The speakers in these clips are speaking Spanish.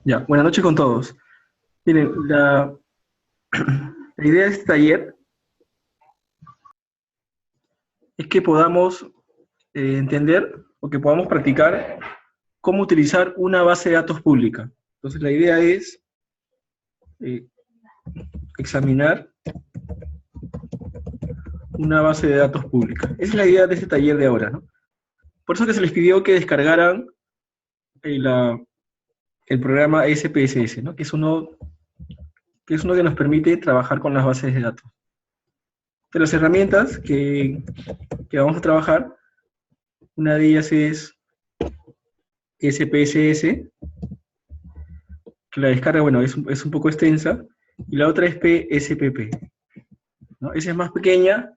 Ya, buenas noches con todos. Miren, la idea de este taller es que podamos entender o que podamos practicar cómo utilizar una base de datos pública. Entonces, la idea es eh, examinar una base de datos pública. Esa es la idea de este taller de ahora, ¿no? Por eso que se les pidió que descargaran el, el programa SPSS, ¿no? Que es uno que nos permite trabajar con las bases de datos. De las herramientas que vamos a trabajar, una de ellas es SPSS, que la descarga, bueno, es un poco extensa, y la otra es PSPP, ¿no? Esa es más pequeña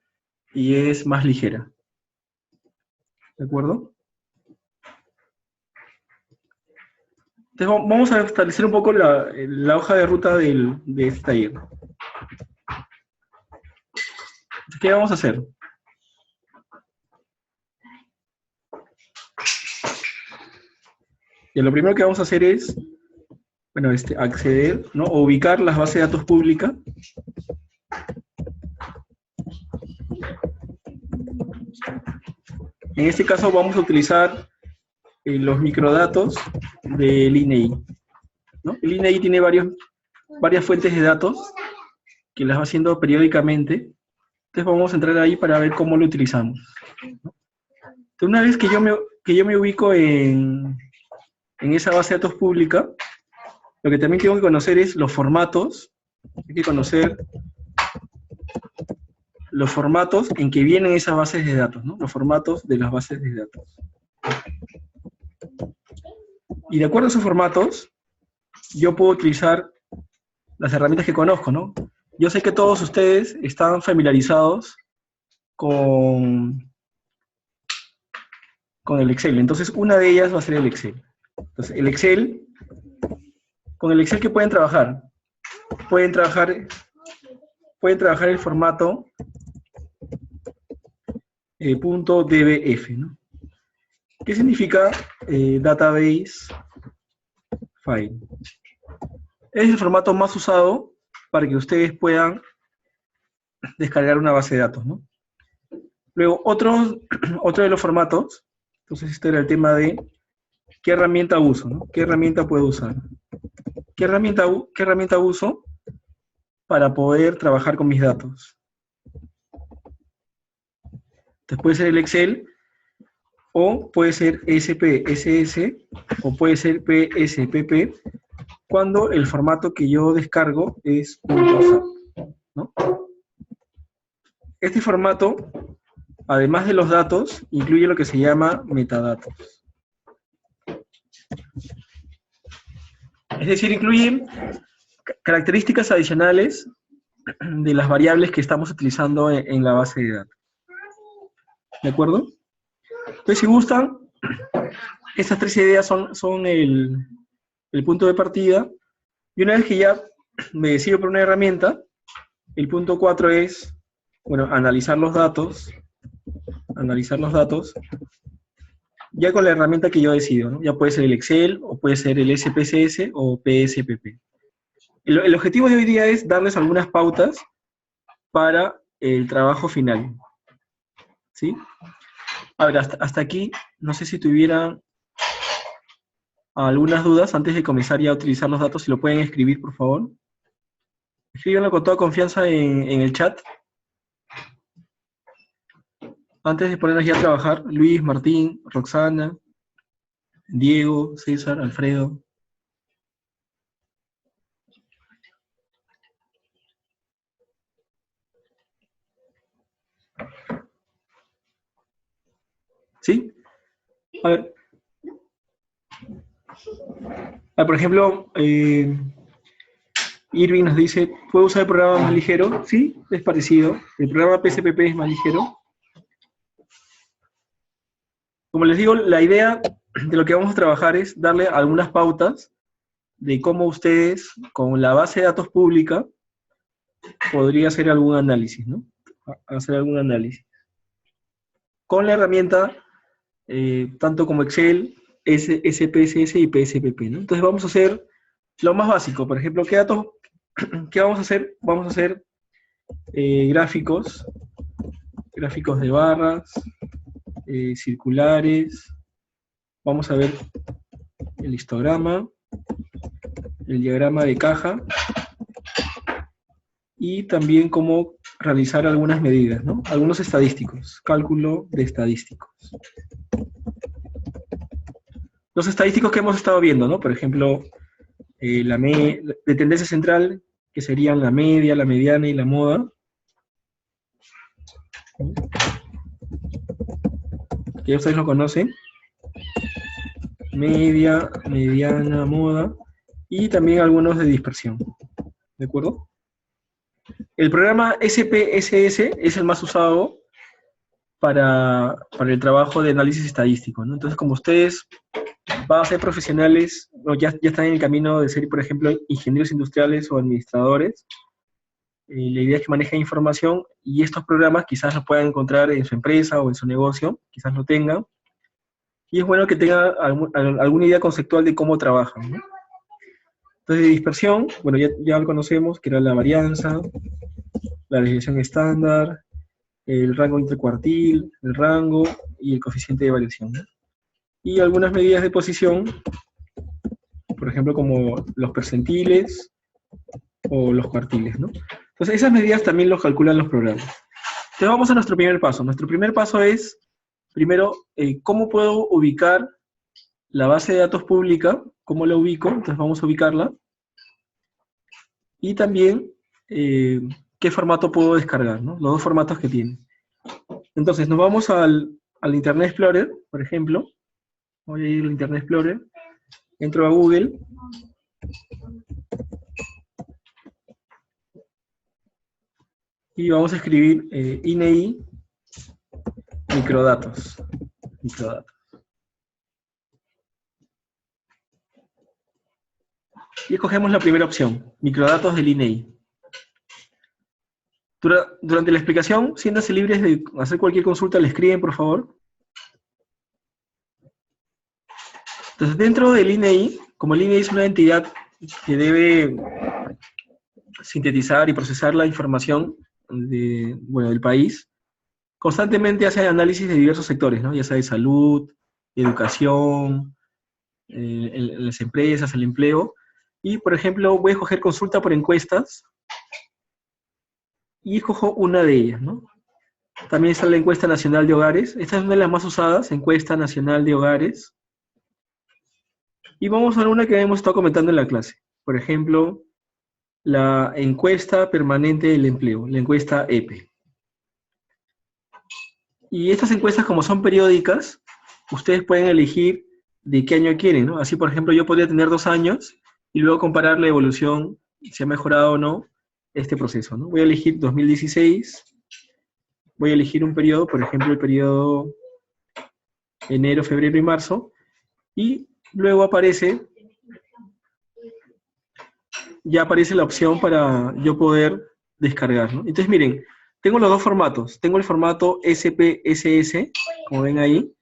y es más ligera, ¿de acuerdo? Entonces vamos a establecer un poco la hoja de ruta de este taller. Entonces, ¿qué vamos a hacer? Y lo primero que vamos a hacer es, bueno, acceder, ¿no? O ubicar las bases de datos públicas. En este caso vamos a utilizar los microdatos del INEI, ¿no? El INEI tiene varias fuentes de datos que las va haciendo periódicamente. Entonces vamos a entrar ahí para ver cómo lo utilizamos, ¿no? Entonces, una vez que yo me ubico en esa base de datos pública, lo que también tengo que conocer es los formatos. Hay que conocer los formatos en que vienen esas bases de datos, ¿no? Los formatos de las bases de datos. Y de acuerdo a esos formatos, yo puedo utilizar las herramientas que conozco, ¿no? Yo sé que todos ustedes están familiarizados con, con el Excel. Entonces, una de ellas va a ser el Excel. Entonces, con el Excel que pueden trabajar. Pueden trabajar, pueden trabajar el formato .dbf, ¿no? ¿Qué significa database file? Es el formato más usado para que ustedes puedan descargar una base de datos, ¿no? Luego, otro de los formatos, entonces este era el tema de qué herramienta uso, ¿no? ¿Qué herramienta puedo usar? ¿Qué herramienta uso para poder trabajar con mis datos? Entonces puede ser el Excel, o puede ser SPSS, o puede ser PSPP, cuando el formato que yo descargo es .zap, ¿no? Este formato, además de los datos, incluye lo que se llama metadatos. Es decir, incluye características adicionales de las variables que estamos utilizando en la base de datos. ¿De acuerdo? Entonces, si gustan, estas tres ideas son el punto de partida. Y una vez que ya me decido por una herramienta, el punto 4 es, bueno, analizar los datos, ya con la herramienta que yo decido, ¿no? Ya puede ser el Excel, o puede ser el SPSS, o PSPP. El objetivo de hoy día es darles algunas pautas para el trabajo final, ¿sí? A ver, hasta aquí, no sé si tuvieran algunas dudas antes de comenzar ya a utilizar los datos, si lo pueden escribir, por favor. Escríbanlo con toda confianza en el chat. Antes de ponernos ya a trabajar, Luis, Martín, Roxana, Diego, César, Alfredo. ¿Sí? A ver, por ejemplo, Irving nos dice, ¿puedo usar el programa más ligero? Sí, es parecido. El programa PSPP es más ligero. Como les digo, la idea de lo que vamos a trabajar es darle algunas pautas de cómo ustedes, con la base de datos pública, podría hacer algún análisis, ¿no? Hacer algún análisis. Con la herramienta, tanto como Excel, SPSS y PSPP, ¿no? Entonces vamos a hacer lo más básico, por ejemplo, ¿qué datos, qué vamos a hacer? Vamos a hacer gráficos de barras, circulares, vamos a ver el histograma, el diagrama de caja, y también cómo realizar algunas medidas, ¿no? Algunos estadísticos, cálculo de estadísticos. Los estadísticos que hemos estado viendo, ¿no? Por ejemplo, de tendencia central, que serían la media, la mediana y la moda. Que ya ustedes lo conocen. Media, mediana, moda. Y también algunos de dispersión. ¿De acuerdo? El programa SPSS es el más usado para el trabajo de análisis estadístico, ¿no? Entonces, como ustedes van a ser profesionales, o ya están en el camino de ser, por ejemplo, ingenieros industriales o administradores, la idea es que manejen información y estos programas quizás los puedan encontrar en su empresa o en su negocio, quizás lo tengan, y es bueno que tengan alguna idea conceptual de cómo trabajan, ¿no? Entonces, de dispersión, bueno, ya lo conocemos, que era la varianza, la desviación estándar, el rango intercuartil, el rango y el coeficiente de variación, ¿no? Y algunas medidas de posición, por ejemplo, como los percentiles o los cuartiles, ¿no? Entonces, esas medidas también los calculan los programas. Entonces, vamos a nuestro primer paso. Nuestro primer paso es, primero, ¿cómo puedo ubicar la base de datos pública? ¿Cómo la ubico? Entonces, vamos a ubicarla. Y también, ¿qué formato puedo descargar, ¿no? Los dos formatos que tiene. Entonces, nos vamos al Internet Explorer, por ejemplo. Voy a ir al Internet Explorer. Entro a Google. Y vamos a escribir INEI microdatos. Y escogemos la primera opción, microdatos del INEI. Durante la explicación, siéntanse libres de hacer cualquier consulta, le escriben, por favor. Entonces, dentro del INEI, como el INEI es una entidad que debe sintetizar y procesar la información del país, constantemente hace análisis de diversos sectores, ¿no? Ya sea de salud, educación, las empresas, el empleo. Y, por ejemplo, voy a escoger consulta por encuestas y escojo una de ellas, ¿no? También está la encuesta nacional de hogares. Esta es una de las más usadas, encuesta nacional de hogares. Y vamos a ver una que hemos estado comentando en la clase. Por ejemplo, la encuesta permanente del empleo, la encuesta EPE. Y estas encuestas, como son periódicas, ustedes pueden elegir de qué año quieren, ¿no? Así, por ejemplo, yo podría tener 2 años y luego comparar la evolución, si ha mejorado o no este proceso, ¿no? Voy a elegir 2016, voy a elegir un periodo, por ejemplo, el periodo enero, febrero y marzo, y luego ya aparece la opción para yo poder descargar, ¿no? Entonces, miren, tengo los dos formatos. Tengo el formato SPSS, como ven ahí,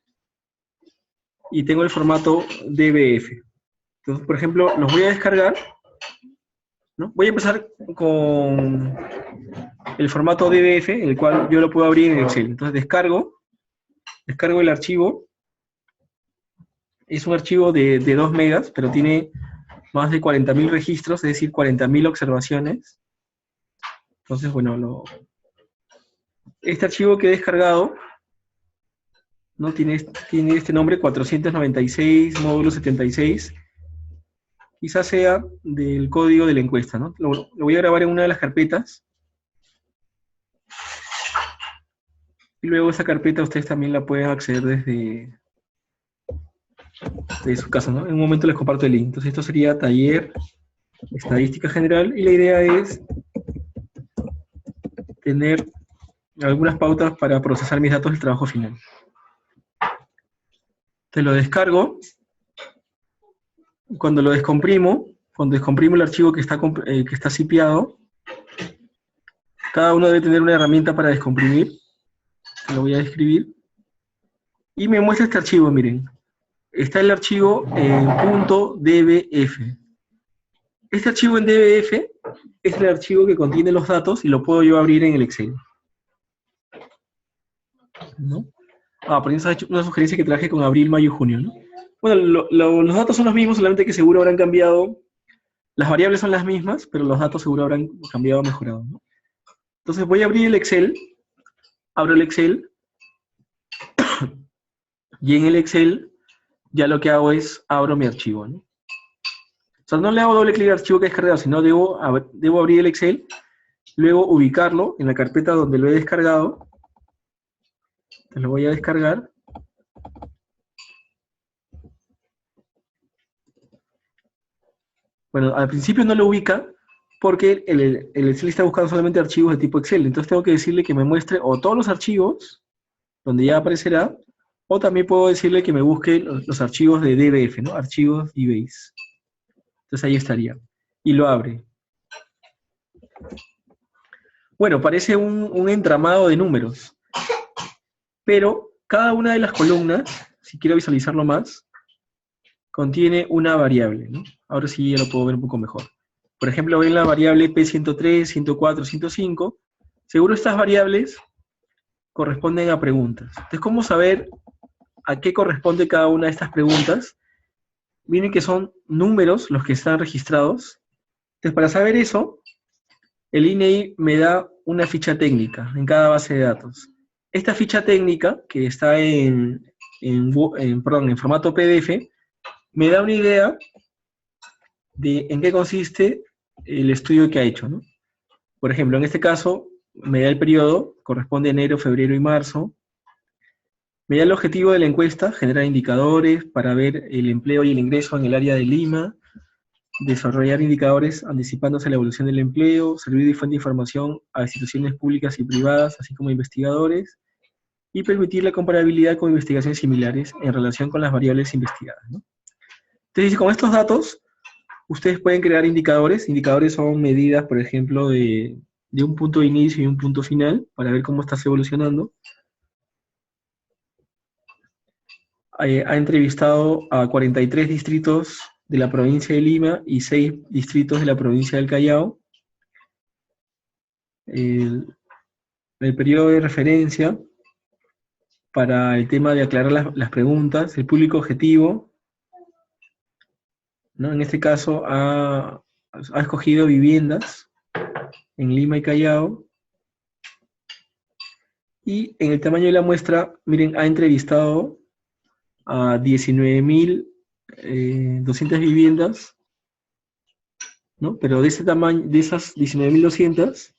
y tengo el formato DBF. Entonces, por ejemplo, los voy a descargar, ¿no? Voy a empezar con el formato DBF, el cual yo lo puedo abrir en Excel. Entonces, descargo el archivo. Es un archivo de 2 megas, pero tiene más de 40.000 registros, es decir, 40.000 observaciones. Entonces, bueno, este archivo que he descargado, ¿no? Tiene este nombre, 496, módulo 76. Quizás sea del código de la encuesta, ¿no? Lo voy a grabar en una de las carpetas. Y luego esa carpeta ustedes también la pueden acceder desde su casa, ¿no? En un momento les comparto el link. Entonces esto sería taller, estadística general, y la idea es tener algunas pautas para procesar mis datos del trabajo final. Te lo descargo. Cuando descomprimo el archivo que está zipeado, cada uno debe tener una herramienta para descomprimir. Lo voy a describir. Y me muestra este archivo, miren. Está el archivo en .dbf. Este archivo en DBF es el archivo que contiene los datos y lo puedo yo abrir en el Excel, ¿no? Por eso ha hecho una sugerencia que traje con abril, mayo y junio, ¿no? Bueno, los datos son los mismos, solamente que seguro habrán cambiado, las variables son las mismas, pero los datos seguro habrán cambiado o mejorado, ¿no? Entonces voy a abrir el Excel, abro el Excel, y en el Excel ya lo que hago es abro mi archivo, ¿no? O sea, no le hago doble clic al archivo que he descargado, sino debo abrir el Excel, luego ubicarlo en la carpeta donde lo he descargado. Entonces lo voy a descargar. Bueno, al principio no lo ubica porque el Excel está buscando solamente archivos de tipo Excel. Entonces tengo que decirle que me muestre o todos los archivos, donde ya aparecerá, o también puedo decirle que me busque los archivos de DBF, ¿no? Archivos DBase. Entonces ahí estaría. Y lo abre. Bueno, parece un entramado de números. Pero cada una de las columnas, si quiero visualizarlo más, contiene una variable, ¿no? Ahora sí ya lo puedo ver un poco mejor. Por ejemplo, ven la variable P103, 104, 105. Seguro estas variables corresponden a preguntas. Entonces, ¿cómo saber a qué corresponde cada una de estas preguntas? Miren que son números los que están registrados. Entonces, para saber eso, el INEI me da una ficha técnica en cada base de datos. Esta ficha técnica, que está en formato PDF, me da una idea de en qué consiste el estudio que ha hecho, ¿no? Por ejemplo, en este caso, me da el periodo, corresponde a enero, febrero y marzo. Me da el objetivo de la encuesta, generar indicadores para ver el empleo y el ingreso en el área de Lima, desarrollar indicadores anticipándose a la evolución del empleo, servir de fuente de información a instituciones públicas y privadas, así como investigadores, y permitir la comparabilidad con investigaciones similares en relación con las variables investigadas, ¿no? Entonces, con estos datos, ustedes pueden crear indicadores. Indicadores son medidas, por ejemplo, de un punto de inicio y un punto final, para ver cómo estás evolucionando. Ha entrevistado a 43 distritos de la provincia de Lima y 6 distritos de la provincia del Callao. El periodo de referencia para el tema de aclarar las preguntas, el público objetivo, ¿no? En este caso ha escogido viviendas en Lima y Callao. Y en el tamaño de la muestra, miren, ha entrevistado a 19.200 viviendas, ¿no? Pero de ese tamaño, de esas 19.200,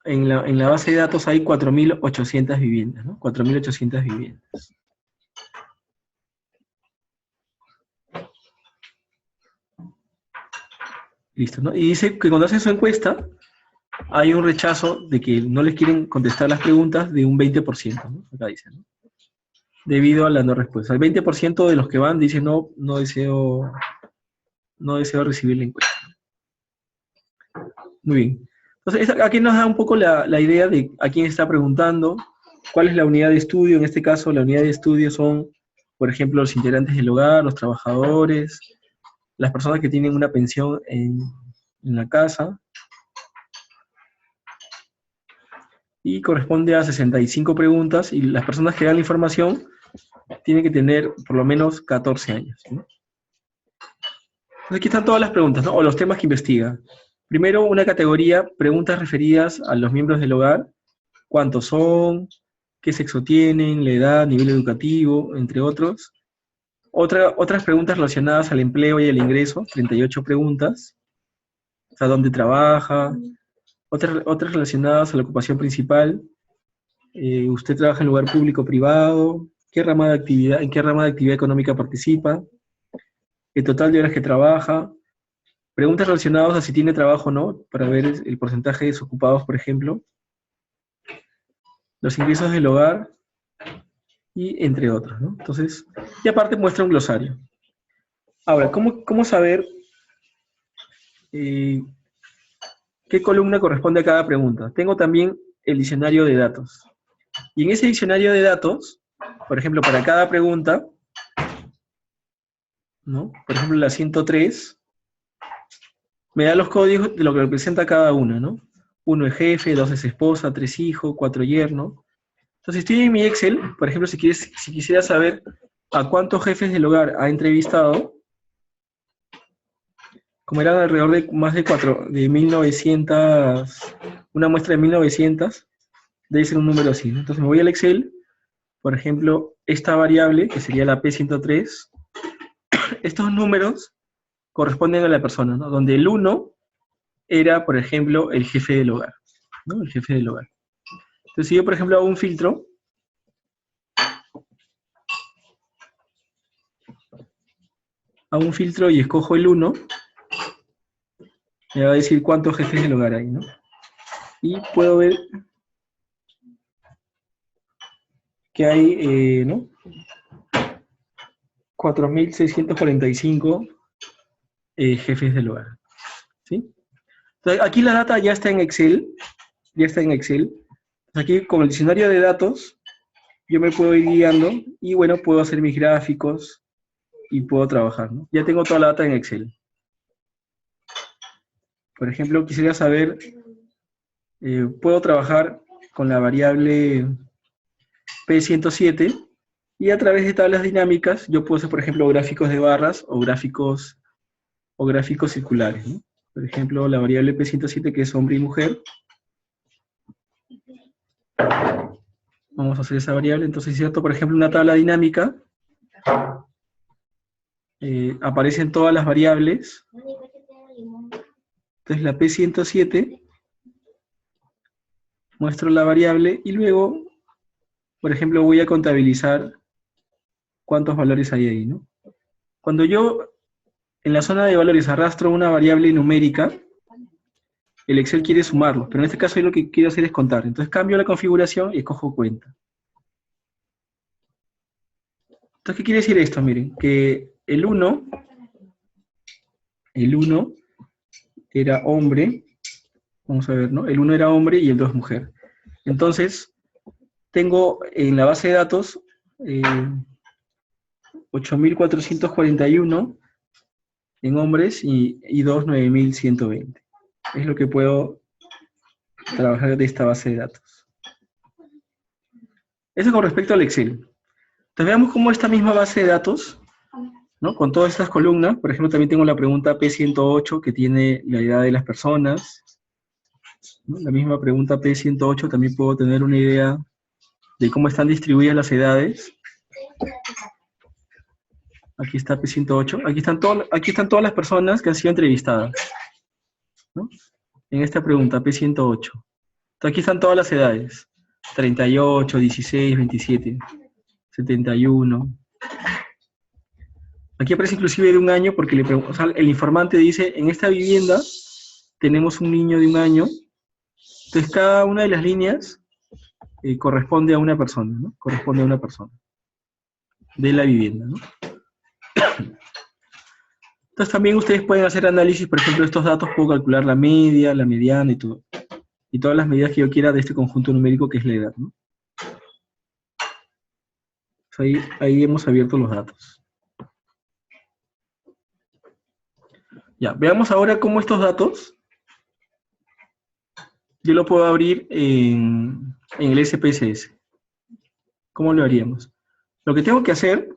en la base de datos hay 4.800 viviendas, ¿no? 4.800 viviendas. Listo, ¿no? Y dice que cuando hace su encuesta, hay un rechazo de que no les quieren contestar las preguntas de un 20%, ¿no? Acá dice, ¿no? Debido a la no respuesta. El 20% de los que van dicen no deseo recibir la encuesta. Muy bien. Entonces, aquí nos da un poco la idea de a quién está preguntando, cuál es la unidad de estudio. En este caso, la unidad de estudio son, por ejemplo, los integrantes del hogar, los trabajadores, las personas que tienen una pensión en la casa. Y corresponde a 65 preguntas, y las personas que dan la información tienen que tener por lo menos 14 años, ¿no? Entonces, aquí están todas las preguntas, ¿no? O los temas que investiga. Primero, una categoría, preguntas referidas a los miembros del hogar. ¿Cuántos son? ¿Qué sexo tienen? ¿La edad? ¿Nivel educativo? Entre otros. Otras preguntas relacionadas al empleo y al ingreso, 38 preguntas. O sea, ¿dónde trabaja? Otras relacionadas a la ocupación principal. ¿Usted trabaja en lugar público o privado? ¿En qué rama de actividad económica participa? El total de horas que trabaja. Preguntas relacionadas a si tiene trabajo o no, para ver el porcentaje de desocupados, por ejemplo. Los ingresos del hogar, y entre otros, ¿no? Entonces, y aparte muestra un glosario. Ahora, ¿cómo saber qué columna corresponde a cada pregunta? Tengo también el diccionario de datos. Y en ese diccionario de datos, por ejemplo, para cada pregunta, ¿no? Por ejemplo, la 103, me da los códigos de lo que representa cada una, ¿no? 1 es jefe, 2 es esposa, 3 hijos, 4 yerno. Entonces, estoy en mi Excel, por ejemplo, si quisiera saber a cuántos jefes del hogar ha entrevistado, como eran alrededor de más de 1900, una muestra de 1900, debe ser un número así, ¿no? Entonces me voy al Excel, por ejemplo, esta variable, que sería la P103, estos números corresponden a la persona, ¿no? Donde el 1 era, por ejemplo, el jefe del hogar, ¿no? El jefe del hogar. Entonces, si yo, por ejemplo, hago un filtro, y escojo el 1, me va a decir cuántos jefes del hogar hay, ¿no? Y puedo ver que hay, ¿no? 4.645 jefes del hogar, ¿sí? Entonces, aquí la data ya está en Excel, Aquí, con el diccionario de datos, yo me puedo ir guiando y, bueno, puedo hacer mis gráficos y puedo trabajar, ¿no? Ya tengo toda la data en Excel. Por ejemplo, quisiera saber, puedo trabajar con la variable P107 y a través de tablas dinámicas yo puedo hacer, por ejemplo, gráficos de barras o gráficos circulares, ¿no? Por ejemplo, la variable P107, que es hombre y mujer. Vamos a hacer esa variable. Entonces, ¿cierto? Por ejemplo, una tabla dinámica, aparecen todas las variables. Entonces, la P107, muestro la variable y luego, por ejemplo, voy a contabilizar cuántos valores hay ahí, ¿no? Cuando yo en la zona de valores arrastro una variable numérica, el Excel quiere sumarlos, pero en este caso yo lo que quiero hacer es contar. Entonces cambio la configuración y escojo cuenta. Entonces, ¿qué quiere decir esto? Miren, que el 1 era hombre, vamos a ver, ¿no? El 1 era hombre y el 2 mujer. Entonces, tengo en la base de datos 8.441 en hombres y 2, 9.120. Es lo que puedo trabajar de esta base de datos. Eso con respecto al Excel. Entonces veamos cómo esta misma base de datos, ¿no? Con todas estas columnas, por ejemplo, también tengo la pregunta P108 que tiene la edad de las personas, ¿no? La misma pregunta P108 también puedo tener una idea de cómo están distribuidas las edades. Aquí está P108, aquí están todas las personas que han sido entrevistadas, ¿no? En esta pregunta P108. Entonces, aquí están todas las edades, 38, 16, 27, 71. Aquí aparece inclusive de un año porque o sea, el informante dice, en esta vivienda tenemos un niño de un año. Entonces cada una de las líneas corresponde a una persona, ¿no? Corresponde a una persona de la vivienda, ¿no? Entonces también ustedes pueden hacer análisis, por ejemplo, de estos datos, puedo calcular la media, la mediana y todo. Y todas las medidas que yo quiera de este conjunto numérico que es la edad, ¿no? Ahí hemos abierto los datos. Ya, veamos ahora cómo estos datos yo lo puedo abrir en el SPSS. ¿Cómo lo haríamos? Lo que tengo que hacer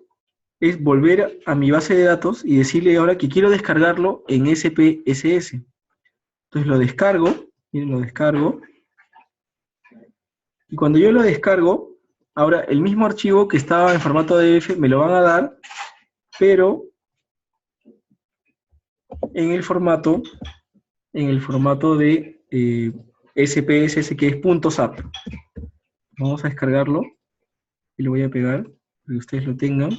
es volver a mi base de datos y decirle ahora que quiero descargarlo en SPSS. Entonces lo descargo, miren, lo descargo. Y cuando yo lo descargo, ahora el mismo archivo que estaba en formato DF me lo van a dar, pero en el formato de SPSS, que es .zap. Vamos a descargarlo y lo voy a pegar para que ustedes lo tengan.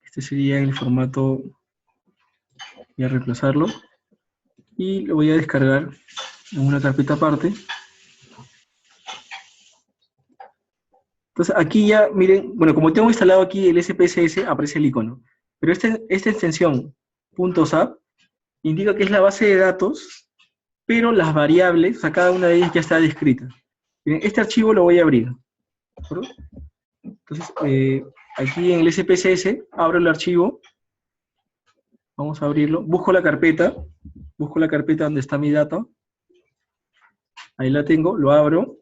Este sería el formato, voy a reemplazarlo y lo voy a descargar en una carpeta aparte. Entonces aquí ya, miren, bueno, como tengo instalado aquí el SPSS, aparece el icono. Pero esta extensión .zap indica que es la base de datos, pero las variables, o sea, cada una de ellas ya está descrita. Miren, este archivo lo voy a abrir, ¿de acuerdo? Entonces, aquí en el SPSS abro el archivo Vamos a abrirlo. Busco la carpeta donde está mi dato. Ahí la tengo, lo abro.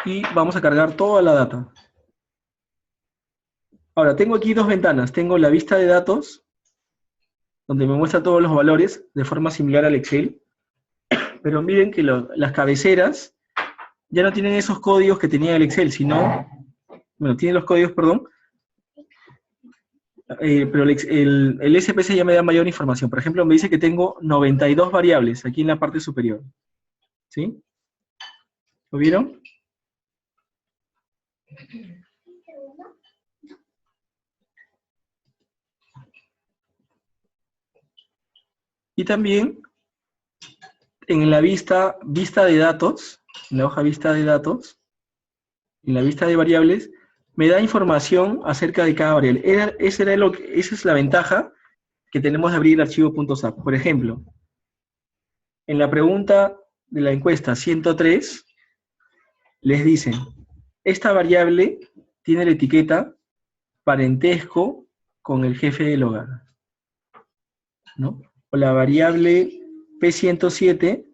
Y vamos a cargar toda la data. Ahora, tengo aquí dos ventanas. Tengo la vista de datos, donde me muestra todos los valores de forma similar al Excel. Pero miren que las cabeceras ya no tienen esos códigos que tenía el Excel, sino, bueno, tienen los códigos, perdón, pero el SPC ya me da mayor información. Por ejemplo, me dice que tengo 92 variables aquí en la parte superior. ¿Sí? ¿Lo vieron? Y también en la vista de datos, en la hoja vista de datos, en la vista de variables, me da información acerca de cada variable. Esa es la ventaja que tenemos de abrir el archivo .sap. Por ejemplo, en la pregunta de la encuesta 103, les dicen, esta variable tiene la etiqueta parentesco con el jefe del hogar, ¿no? O la variable P107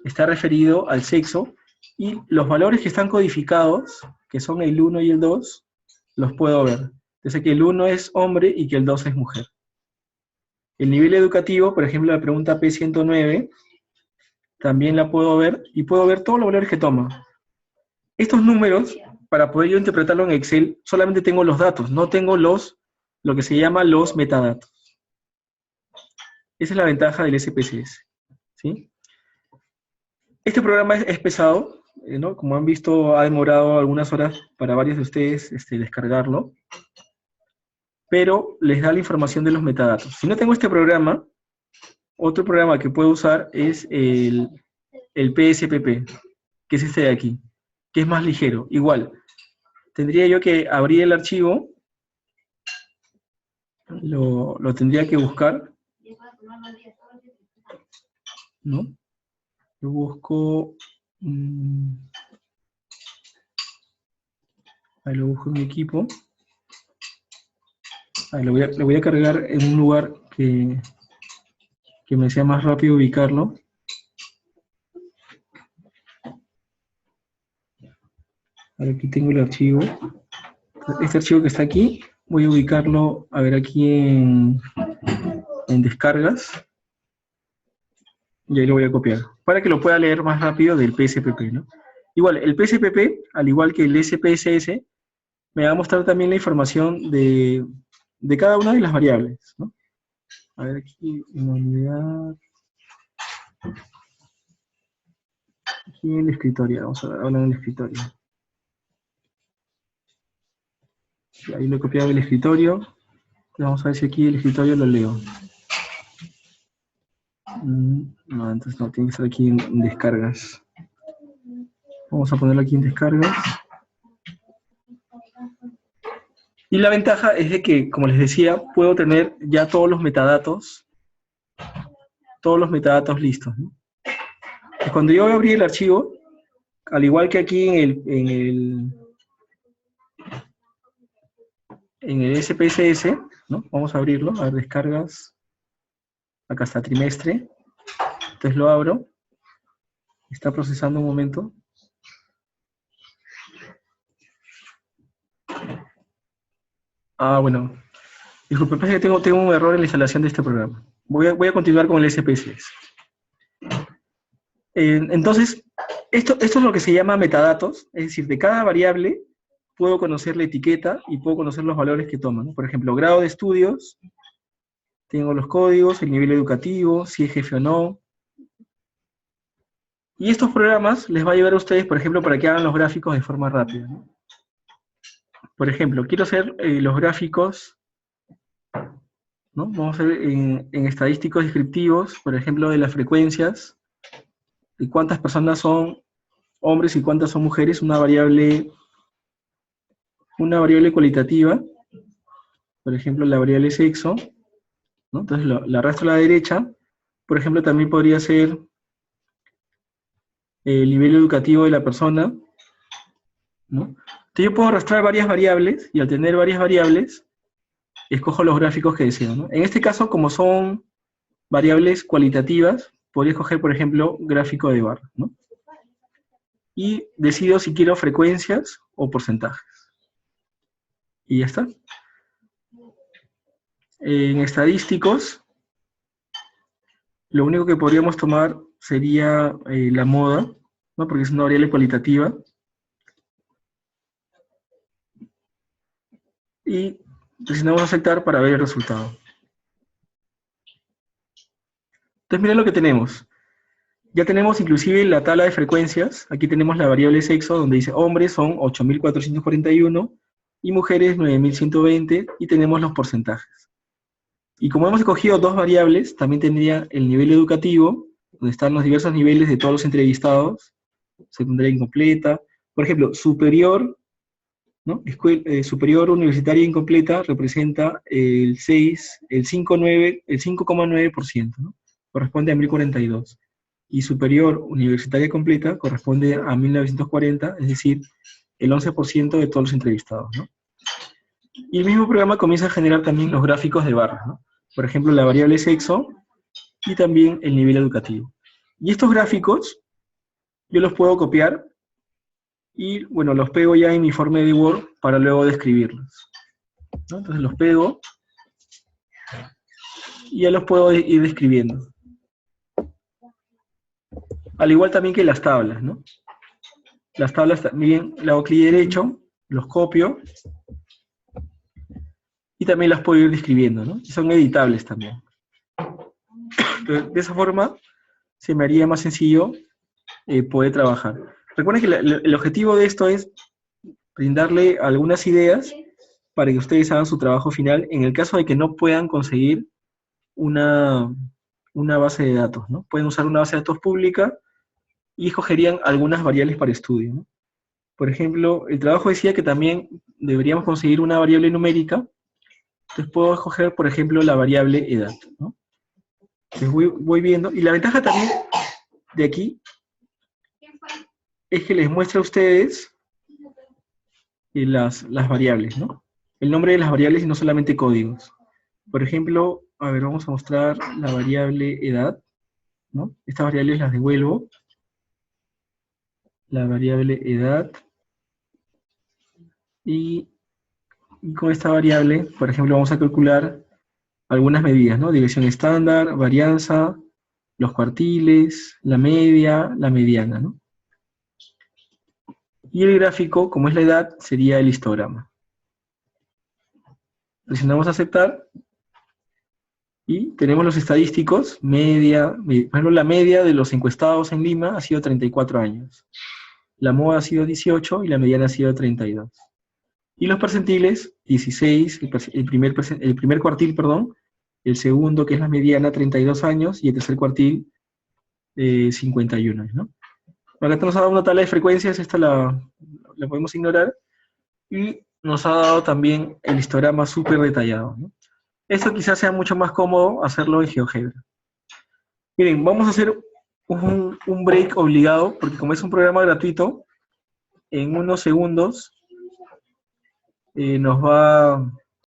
está referido al sexo, y los valores que están codificados, que son el 1 y el 2, los puedo ver. Dice que el 1 es hombre y que el 2 es mujer. El nivel educativo, por ejemplo, la pregunta P109, también la puedo ver, y puedo ver todos los valores que toma. Estos números, para poder yo interpretarlo en Excel, solamente tengo los datos, no tengo lo que se llama los metadatos. Esa es la ventaja del SPSS, ¿sí? Este programa es pesado, ¿no? Como han visto, ha demorado algunas horas para varios de ustedes descargarlo, pero les da la información de los metadatos. Si no tengo este programa, otro programa que puedo usar es el PSPP, que es este de aquí, que es más ligero. Igual, tendría yo que abrir el archivo, lo tendría que buscar, ¿no? Yo busco, ahí lo busco en mi equipo, ahí lo voy a cargar en un lugar que me sea más rápido ubicarlo. Ahora aquí tengo el archivo. Este archivo que está aquí, voy a ubicarlo, a ver, aquí en descargas. Y ahí lo voy a copiar, para que lo pueda leer más rápido del PSPP, ¿no? Igual, el PSPP, al igual que el SPSS, me va a mostrar también la información de cada una de las variables, ¿no? A ver, aquí en unidad. Aquí en el escritorio, vamos a ver, ahora en el escritorio. Ahí lo he copiado del escritorio. Vamos a ver si aquí el escritorio lo leo. No, entonces no, tiene que estar aquí en descargas. Vamos a ponerlo aquí en descargas. Y la ventaja es de que, como les decía, puedo tener ya todos los metadatos listos, ¿no? Y cuando yo abrí el archivo, al igual que aquí en el SPSS, ¿no? Vamos a abrirlo, a ver, descargas. Acá está trimestre. Entonces lo abro. Está procesando un momento. Bueno. Disculpe, parece que tengo un error en la instalación de este programa. Voy a continuar con el SPSS. Entonces, esto es lo que se llama metadatos, es decir, de cada variable puedo conocer la etiqueta y puedo conocer los valores que toman, ¿no? Por ejemplo, grado de estudios, tengo los códigos, el nivel educativo, si es jefe o no. Y estos programas les va a ayudar a ustedes, por ejemplo, para que hagan los gráficos de forma rápida, ¿no? Por ejemplo, quiero hacer los gráficos, ¿no? Vamos a ver en estadísticos descriptivos, por ejemplo, de las frecuencias, de cuántas personas son hombres y cuántas son mujeres, una variable cualitativa, por ejemplo, la variable sexo, ¿no? Entonces la arrastro a la derecha. Por ejemplo, también podría ser el nivel educativo de la persona, ¿no? yo puedo arrastrar varias variables, y al tener varias variables, escojo los gráficos que deseo, ¿no? En este caso, como son variables cualitativas, podría escoger, por ejemplo, gráfico de barra, ¿no? Y decido si quiero frecuencias o porcentajes. Y ya está. En estadísticos, lo único que podríamos tomar sería la moda, ¿no? Porque es una variable cualitativa. Y presionamos aceptar para ver el resultado. Entonces miren lo que tenemos. Ya tenemos inclusive la tabla de frecuencias. Aquí tenemos la variable sexo, donde dice hombres son 8.441 y mujeres 9.120, y tenemos los porcentajes. Y como hemos escogido dos variables, también tendría el nivel educativo, donde están los diversos niveles de todos los entrevistados, secundaria incompleta, por ejemplo, superior, ¿no? Superior universitaria incompleta representa el 5,9%, ¿no? Corresponde a 1042. Y superior universitaria completa corresponde a 1940, es decir, el 11% de todos los entrevistados, ¿no? Y el mismo programa comienza a generar también los gráficos de barras, ¿no? Por ejemplo, la variable sexo y también el nivel educativo. Y estos gráficos yo los puedo copiar y, bueno, los pego ya en mi forma de Word para luego describirlos, ¿no? Entonces los pego y ya los puedo ir describiendo. Al igual también que las tablas, ¿no? Las tablas también le hago clic derecho, los copio y también las puedo ir describiendo, ¿no? Y son editables también. Entonces, de esa forma se me haría más sencillo poder trabajar. Recuerden que el objetivo de esto es brindarle algunas ideas para que ustedes hagan su trabajo final en el caso de que no puedan conseguir una base de datos, ¿no? Pueden usar una base de datos pública y escogerían algunas variables para estudio, ¿no? Por ejemplo, el trabajo decía que también deberíamos conseguir una variable numérica. Entonces puedo escoger, por ejemplo, la variable edad, ¿no? Entonces voy viendo, y la ventaja también de aquí es que les muestra a ustedes las variables, ¿no? El nombre de las variables y no solamente códigos. Por ejemplo, a ver, vamos a mostrar la variable edad, ¿no? Estas variables las devuelvo. La variable edad. Y con esta variable, por ejemplo, vamos a calcular algunas medidas, ¿no? Dirección estándar, varianza, los cuartiles, la media, la mediana, ¿no? Y el gráfico, como es la edad, sería el histograma. Presionamos aceptar y tenemos los estadísticos, media, por ejemplo, la media de los encuestados en Lima ha sido 34 años. La moda ha sido 18 y la mediana ha sido 32. Y los percentiles, 16, el primer cuartil, perdón, el segundo, que es la mediana, 32 años, y el tercer cuartil, 51 años, ¿no? Acá nos ha dado una tabla de frecuencias, esta la podemos ignorar, y nos ha dado también el histograma súper detallado, ¿no? Esto quizás sea mucho más cómodo hacerlo en GeoGebra. Miren, vamos a hacer un break obligado, porque como es un programa gratuito, en unos segundos nos va